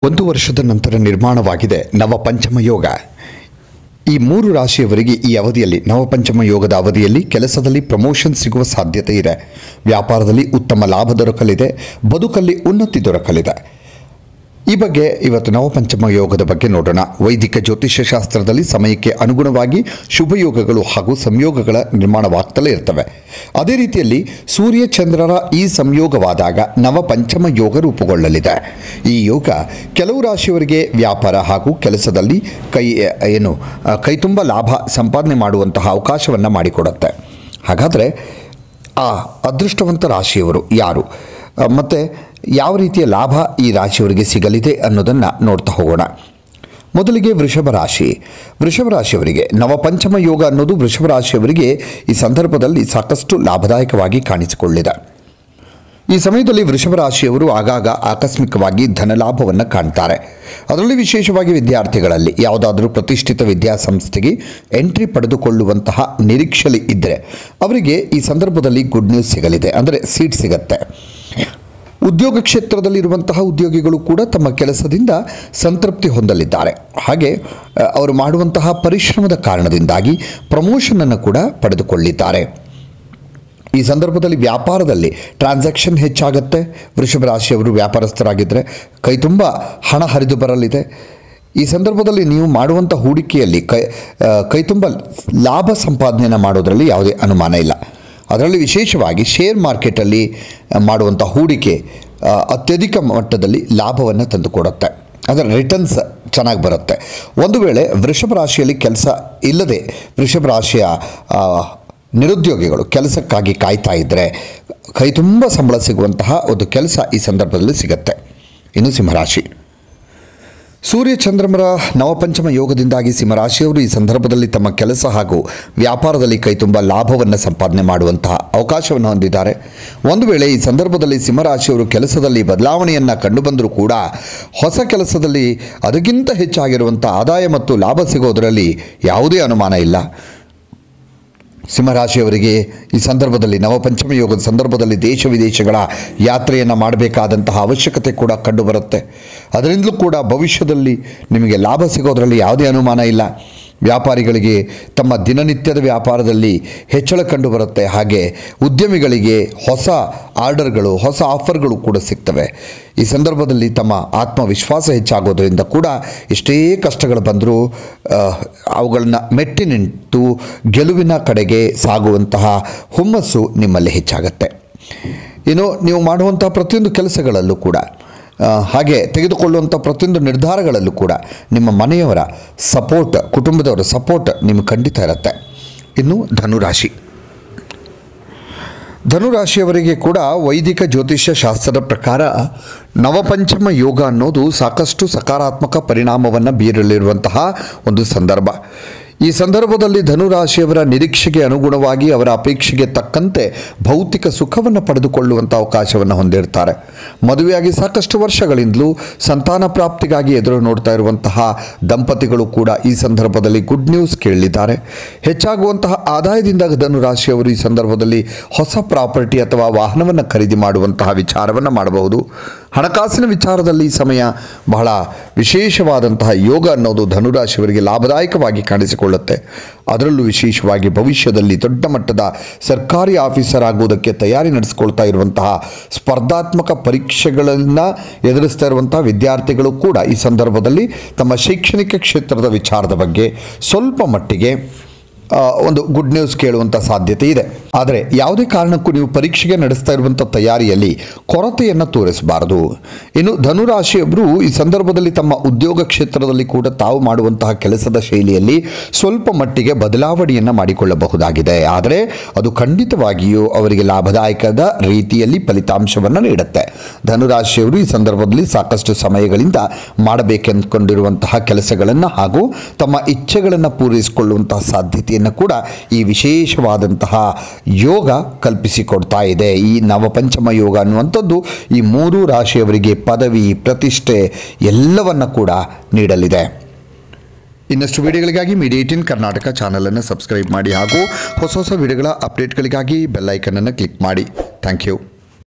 1 ವರ್ಷದ ನಂತರ ನಿರ್ಮಾಣವಾಗಿದೆ ನವಪಂಚಮ ಯೋಗ. ಈ 3 ರಾಶಿಯವರಿಗೆ ಈ ಅವಧಿಯಲ್ಲಿ ನವಪಂಚಮ ಯೋಗದ ಅವಧಿಯಲ್ಲಿ ಕೆಲಸದಲ್ಲಿ ಪ್ರಮೋಷನ್ ಸಿಗುವ ಸಾಧ್ಯತೆ ಇದೆ. ವ್ಯಾಪಾರದಲ್ಲಿ ಉತ್ತಮ ಲಾಭ ದೊರಕಲಿದೆ. ಬದುಕಲ್ಲಿ ಉನ್ನತಿ ದೊರಕಲಿದೆ. ಈ ಬಗ್ಗೆ ಇವತ್ತು ನವಪಂಚಮ ಯೋಗದ ಬಗ್ಗೆ ನೋಡೋಣ. ವೈದಿಕ ಜ್ಯೋತಿಷ್ಯ ಶಾಸ್ತ್ರದಲ್ಲಿ ಸಮಯಕ್ಕೆ ಅನುಗುಣವಾಗಿ ಶುಭಯೋಗಗಳು ಹಾಗೂ ಸಂಯೋಗಗಳ ನಿರ್ಮಾಣವಾಗ್ತಲೇ ಇರ್ತವೆ. ಅದೇ ರೀತಿಯಲ್ಲಿ ಸೂರ್ಯ ಚಂದ್ರರ ಈ ಸಂಯೋಗವಾದಾಗ ನವಪಂಚಮ ಯೋಗ ರೂಪುಗೊಳ್ಳಲಿದೆ. ಈ ಯೋಗ ಕೆಲವು ರಾಶಿಯವರಿಗೆ ವ್ಯಾಪಾರ ಹಾಗೂ ಕೆಲಸದಲ್ಲಿ ಕೈತುಂಬ ಲಾಭ ಸಂಪಾದನೆ ಮಾಡುವಂತಹ ಅವಕಾಶವನ್ನು ಮಾಡಿಕೊಡುತ್ತೆ. ಹಾಗಾದರೆ ಆ ಅದೃಷ್ಟವಂತ ರಾಶಿಯವರು ಯಾರು ಮತ್ತು ಯಾವ ರೀತಿಯ ಲಾಭ ಈ ರಾಶಿಯವರಿಗೆ ಸಿಗಲಿದೆ ಅನ್ನೋದನ್ನು ನೋಡ್ತಾ ಹೋಗೋಣ. ಮೊದಲಿಗೆ ವೃಷಭ ರಾಶಿ. ವೃಷಭ ರಾಶಿಯವರಿಗೆ ನವಪಂಚಮ ಯೋಗ ಅನ್ನೋದು ವೃಷಭ ರಾಶಿಯವರಿಗೆ ಈ ಸಂದರ್ಭದಲ್ಲಿ ಸಾಕಷ್ಟು ಲಾಭದಾಯಕವಾಗಿ ಕಾಣಿಸಿಕೊಳ್ಳಿದೆ. ಈ ಸಮಯದಲ್ಲಿ ವೃಷಭ ರಾಶಿಯವರು ಆಗಾಗ ಆಕಸ್ಮಿಕವಾಗಿ ಧನಲಾಭವನ್ನು ಕಾಣ್ತಾರೆ. ಅದರಲ್ಲಿ ವಿಶೇಷವಾಗಿ ವಿದ್ಯಾರ್ಥಿಗಳಲ್ಲಿ ಯಾವುದಾದರೂ ಪ್ರತಿಷ್ಠಿತ ವಿದ್ಯಾಸಂಸ್ಥೆಗೆ ಎಂಟ್ರಿ ಪಡೆದುಕೊಳ್ಳುವಂತಹ ನಿರೀಕ್ಷೆ ಇದ್ದರೆ ಅವರಿಗೆ ಈ ಸಂದರ್ಭದಲ್ಲಿ ಗುಡ್ ನ್ಯೂಸ್ ಸಿಗಲಿದೆ, ಅಂದರೆ ಸೀಟ್ ಸಿಗತ್ತೆ. ಉದ್ಯೋಗ ಕ್ಷೇತ್ರದಲ್ಲಿರುವಂತಹ ಉದ್ಯೋಗಿಗಳು ಕೂಡ ತಮ್ಮ ಕೆಲಸದಿಂದ ಸಂತೃಪ್ತಿ ಹೊಂದಲಿದ್ದಾರೆ. ಹಾಗೆ ಅವರು ಮಾಡುವಂತಹ ಪರಿಶ್ರಮದ ಕಾರಣದಿಂದಾಗಿ ಪ್ರಮೋಷನನ್ನು ಕೂಡ ಪಡೆದುಕೊಳ್ಳಿದ್ದಾರೆ. ಈ ಸಂದರ್ಭದಲ್ಲಿ ವ್ಯಾಪಾರದಲ್ಲಿ ಟ್ರಾನ್ಸಾಕ್ಷನ್ ಹೆಚ್ಚಾಗುತ್ತೆ. ವೃಷಭ ರಾಶಿಯವರು ವ್ಯಾಪಾರಸ್ಥರಾಗಿದ್ದರೆ ಕೈತುಂಬ ಹಣ ಹರಿದು ಬರಲಿದೆ. ಈ ಸಂದರ್ಭದಲ್ಲಿ ನೀವು ಮಾಡುವಂಥ ಹೂಡಿಕೆಯಲ್ಲಿ ಕೈತುಂಬ ಲಾಭ ಸಂಪಾದನೆಯನ್ನು ಮಾಡೋದರಲ್ಲಿ ಯಾವುದೇ ಅನುಮಾನ ಇಲ್ಲ. ಅದರಲ್ಲಿ ವಿಶೇಷವಾಗಿ ಶೇರ್ ಮಾರ್ಕೆಟಲ್ಲಿ ಮಾಡುವಂಥ ಹೂಡಿಕೆ ಅತ್ಯಧಿಕ ಮಟ್ಟದಲ್ಲಿ ಲಾಭವನ್ನು ತಂದುಕೊಡುತ್ತೆ. ಅದರ ರಿಟರ್ನ್ಸ್ ಚೆನ್ನಾಗಿ ಬರುತ್ತೆ. ಒಂದು ವೇಳೆ ವೃಷಭ ರಾಶಿಯಲ್ಲಿ ಕೆಲಸ ಇಲ್ಲದೆ ವೃಷಭ ರಾಶಿಯ ನಿರುದ್ಯೋಗಿಗಳು ಕೆಲಸಕ್ಕಾಗಿ ಕಾಯ್ತಾ ಇದ್ದರೆ ಕೈ ತುಂಬ ಸಂಬಳ ಸಿಗುವಂತಹ ಒಂದು ಕೆಲಸ ಈ ಸಂದರ್ಭದಲ್ಲಿ ಸಿಗುತ್ತೆ. ಇನ್ನು ಸಿಂಹರಾಶಿ. ಸೂರ್ಯ ಚಂದ್ರಮರ ನವಪಂಚಮ ಯೋಗದಿಂದಾಗಿ ಸಿಂಹರಾಶಿಯವರು ಈ ಸಂದರ್ಭದಲ್ಲಿ ತಮ್ಮ ಕೆಲಸ ಹಾಗೂ ವ್ಯಾಪಾರದಲ್ಲಿ ಕೈತುಂಬ ಲಾಭವನ್ನು ಸಂಪಾದನೆ ಮಾಡುವಂತಹ ಅವಕಾಶವನ್ನು ಹೊಂದಿದ್ದಾರೆ. ಒಂದು ವೇಳೆ ಈ ಸಂದರ್ಭದಲ್ಲಿ ಸಿಂಹರಾಶಿಯವರು ಕೆಲಸದಲ್ಲಿ ಬದಲಾವಣೆಯನ್ನು ಕಂಡುಬಂದರೂ ಕೂಡ ಹೊಸ ಕೆಲಸದಲ್ಲಿ ಅದಕ್ಕಿಂತ ಹೆಚ್ಚಾಗಿರುವಂಥ ಆದಾಯ ಮತ್ತು ಲಾಭ ಸಿಗೋದರಲ್ಲಿ ಯಾವುದೇ ಅನುಮಾನ ಇಲ್ಲ. ಸಿಂಹರಾಶಿಯವರಿಗೆ ಈ ಸಂದರ್ಭದಲ್ಲಿ ನವಪಂಚಮ ಯೋಗದ ಸಂದರ್ಭದಲ್ಲಿ ದೇಶ ವಿದೇಶಗಳ ಯಾತ್ರೆಯನ್ನು ಮಾಡಬೇಕಾದಂತಹ ಅವಶ್ಯಕತೆ ಕೂಡ ಕಂಡುಬರುತ್ತೆ. ಅದರಿಂದಲೂ ಕೂಡ ಭವಿಷ್ಯದಲ್ಲಿ ನಿಮಗೆ ಲಾಭ ಸಿಗೋದರಲ್ಲಿ ಯಾವುದೇ ಅನುಮಾನ ಇಲ್ಲ. ವ್ಯಾಪಾರಿಗಳಿಗೆ ತಮ್ಮ ದಿನನಿತ್ಯದ ವ್ಯಾಪಾರದಲ್ಲಿ ಹೆಚ್ಚಳ ಕಂಡುಬರುತ್ತೆ. ಹಾಗೆ ಉದ್ಯಮಿಗಳಿಗೆ ಹೊಸ ಆರ್ಡರ್ಗಳು, ಹೊಸ ಆಫರ್ಗಳು ಕೂಡ ಸಿಗ್ತವೆ. ಈ ಸಂದರ್ಭದಲ್ಲಿ ತಮ್ಮ ಆತ್ಮವಿಶ್ವಾಸ ಹೆಚ್ಚಾಗೋದರಿಂದ ಕೂಡ ಎಷ್ಟೇ ಕಷ್ಟಗಳು ಬಂದರೂ ಅವುಗಳನ್ನು ಮೆಟ್ಟಿ ನಿಂತು ಗೆಲುವಿನ ಕಡೆಗೆ ಸಾಗುವಂತಹ ಹುಮ್ಮಸ್ಸು ನಿಮ್ಮಲ್ಲಿ ಹೆಚ್ಚಾಗತ್ತೆ. ಇನ್ನು ನೀವು ಮಾಡುವಂಥ ಪ್ರತಿಯೊಂದು ಕೆಲಸಗಳಲ್ಲೂ ಕೂಡ ಹಾಗೆ ತೆಗೆದುಕೊಳ್ಳುವಂಥ ಪ್ರತಿಯೊಂದು ನಿರ್ಧಾರಗಳಲ್ಲೂ ಕೂಡ ನಿಮ್ಮ ಮನೆಯವರ ಸಪೋರ್ಟ್, ಕುಟುಂಬದವರ ಸಪೋರ್ಟ್ ನಿಮಗೆ ಖಂಡಿತ ಇರುತ್ತೆ. ಇನ್ನು ಧನುರಾಶಿ. ಧನುರಾಶಿಯವರಿಗೆ ಕೂಡ ವೈದಿಕ ಜ್ಯೋತಿಷ್ಯ ಶಾಸ್ತ್ರದ ಪ್ರಕಾರ ನವಪಂಚಮ ಯೋಗ ಅನ್ನೋದು ಸಾಕಷ್ಟು ಸಕಾರಾತ್ಮಕ ಪರಿಣಾಮವನ್ನು ಬೀರಲಿರುವಂತಹ ಒಂದು ಸಂದರ್ಭ. ಈ ಸಂದರ್ಭದಲ್ಲಿ ಧನುರಾಶಿಯವರ ನಿರೀಕ್ಷೆಗೆ ಅನುಗುಣವಾಗಿ ಅವರ ಅಪೇಕ್ಷೆಗೆ ತಕ್ಕಂತೆ ಭೌತಿಕ ಸುಖವನ್ನು ಪಡೆದುಕೊಳ್ಳುವಂಥ ಅವಕಾಶವನ್ನು ಹೊಂದಿರ್ತಾರೆ. ಮದುವೆಯಾಗಿ ಸಾಕಷ್ಟು ವರ್ಷಗಳಿಂದಲೂ ಸಂತಾನ ಪ್ರಾಪ್ತಿಗಾಗಿ ಎದುರು ನೋಡ್ತಾ ಇರುವಂತಹ ದಂಪತಿಗಳು ಕೂಡ ಈ ಸಂದರ್ಭದಲ್ಲಿ ಗುಡ್ ನ್ಯೂಸ್ ಕೇಳಲಿದ್ದಾರೆ. ಹೆಚ್ಚಾಗುವಂತಹ ಆದಾಯದಿಂದ ಧನುರಾಶಿಯವರು ಈ ಸಂದರ್ಭದಲ್ಲಿ ಹೊಸ ಪ್ರಾಪರ್ಟಿ ಅಥವಾ ವಾಹನವನ್ನು ಖರೀದಿ ಮಾಡುವಂತಹ ವಿಚಾರವನ್ನು ಮಾಡಬಹುದು. ಹಣಕಾಸಿನ ವಿಚಾರದಲ್ಲಿ ಈ ಸಮಯ ಬಹಳ ವಿಶೇಷವಾದಂತಹ ಯೋಗ ಅನ್ನೋದು ಧನುರಾಶಿಯವರಿಗೆ ಲಾಭದಾಯಕವಾಗಿ ಕಾಣಿಸಿಕೊಳ್ಳುತ್ತೆ. ಅದರಲ್ಲೂ ವಿಶೇಷವಾಗಿ ಭವಿಷ್ಯದಲ್ಲಿ ದೊಡ್ಡ ಮಟ್ಟದ ಸರ್ಕಾರಿ ಆಫೀಸರ್ ಆಗುವುದಕ್ಕೆ ತಯಾರಿ ನಡೆಸಿಕೊಳ್ತಾ ಇರುವಂತಹ ಸ್ಪರ್ಧಾತ್ಮಕ ಪರೀಕ್ಷೆಗಳನ್ನು ಎದುರಿಸ್ತಾ ಇರುವಂತಹ ವಿದ್ಯಾರ್ಥಿಗಳು ಕೂಡ ಈ ಸಂದರ್ಭದಲ್ಲಿ ತಮ್ಮ ಶೈಕ್ಷಣಿಕ ಕ್ಷೇತ್ರದ ವಿಚಾರದ ಬಗ್ಗೆ ಸ್ವಲ್ಪ ಮಟ್ಟಿಗೆ ಒಂದು ಗುಡ್ ನ್ಯೂಸ್ ಕೇಳುವಂಥ ಸಾಧ್ಯತೆ ಇದೆ. ಆದರೆ ಯಾವುದೇ ಕಾರಣಕ್ಕೂ ನೀವು ಪರೀಕ್ಷೆಗೆ ನಡೆಸ್ತಾ ಇರುವಂಥ ತಯಾರಿಯಲ್ಲಿ ಕೊರತೆಯನ್ನು ತೋರಿಸಬಾರದು. ಇನ್ನು ಧನುರಾಶಿಯವರು ಈ ಸಂದರ್ಭದಲ್ಲಿ ತಮ್ಮ ಉದ್ಯೋಗ ಕ್ಷೇತ್ರದಲ್ಲಿ ಕೂಡ ತಾವು ಮಾಡುವಂತಹ ಕೆಲಸದ ಶೈಲಿಯಲ್ಲಿ ಸ್ವಲ್ಪ ಮಟ್ಟಿಗೆ ಬದಲಾವಣೆಯನ್ನು ಮಾಡಿಕೊಳ್ಳಬಹುದಾಗಿದೆ. ಆದರೆ ಅದು ಖಂಡಿತವಾಗಿಯೂ ಅವರಿಗೆ ಲಾಭದಾಯಕದ ರೀತಿಯಲ್ಲಿ ಫಲಿತಾಂಶವನ್ನು ನೀಡುತ್ತೆ. ಧನುರಾಶಿಯವರು ಈ ಸಂದರ್ಭದಲ್ಲಿ ಸಾಕಷ್ಟು ಸಮಯಗಳಿಂದ ಮಾಡಬೇಕೆಂದುಕೊಂಡಿರುವಂತಹ ಕೆಲಸಗಳನ್ನು ಹಾಗೂ ತಮ್ಮ ಇಚ್ಛೆಗಳನ್ನು ಪೂರೈಸಿಕೊಳ್ಳುವಂತಹ ಸಾಧ್ಯತೆ ಕೂಡ ಈ ವಿಶೇಷವಾದಂತಹ ಯೋಗ ಕಲ್ಪಿಸಿಕೊಡ್ತಾ ಇದೆ. ಈ ನವಪಂಚಮ ಯೋಗ ಅನ್ನುವಂಥದ್ದು ಈ 3 ರಾಶಿಯವರಿಗೆ ಪದವಿ, ಪ್ರತಿಷ್ಠೆ ಎಲ್ಲವನ್ನ ಕೂಡ ನೀಡಲಿದೆ. ಇನ್ನಷ್ಟು ವಿಡಿಯೋಗಳಿಗಾಗಿ ಮೀಡಿಯಾ 18 ಕರ್ನಾಟಕ ಚಾನಲನ್ನು ಸಬ್ಸ್ಕ್ರೈಬ್ ಮಾಡಿ ಹಾಗೂ ಹೊಸ ವಿಡಿಯೋಗಳ ಅಪ್ಡೇಟ್ಗಳಿಗಾಗಿ ಬೆಲ್ ಐಕನ್ ಅನ್ನು ಕ್ಲಿಕ್ ಮಾಡಿ. Thank you.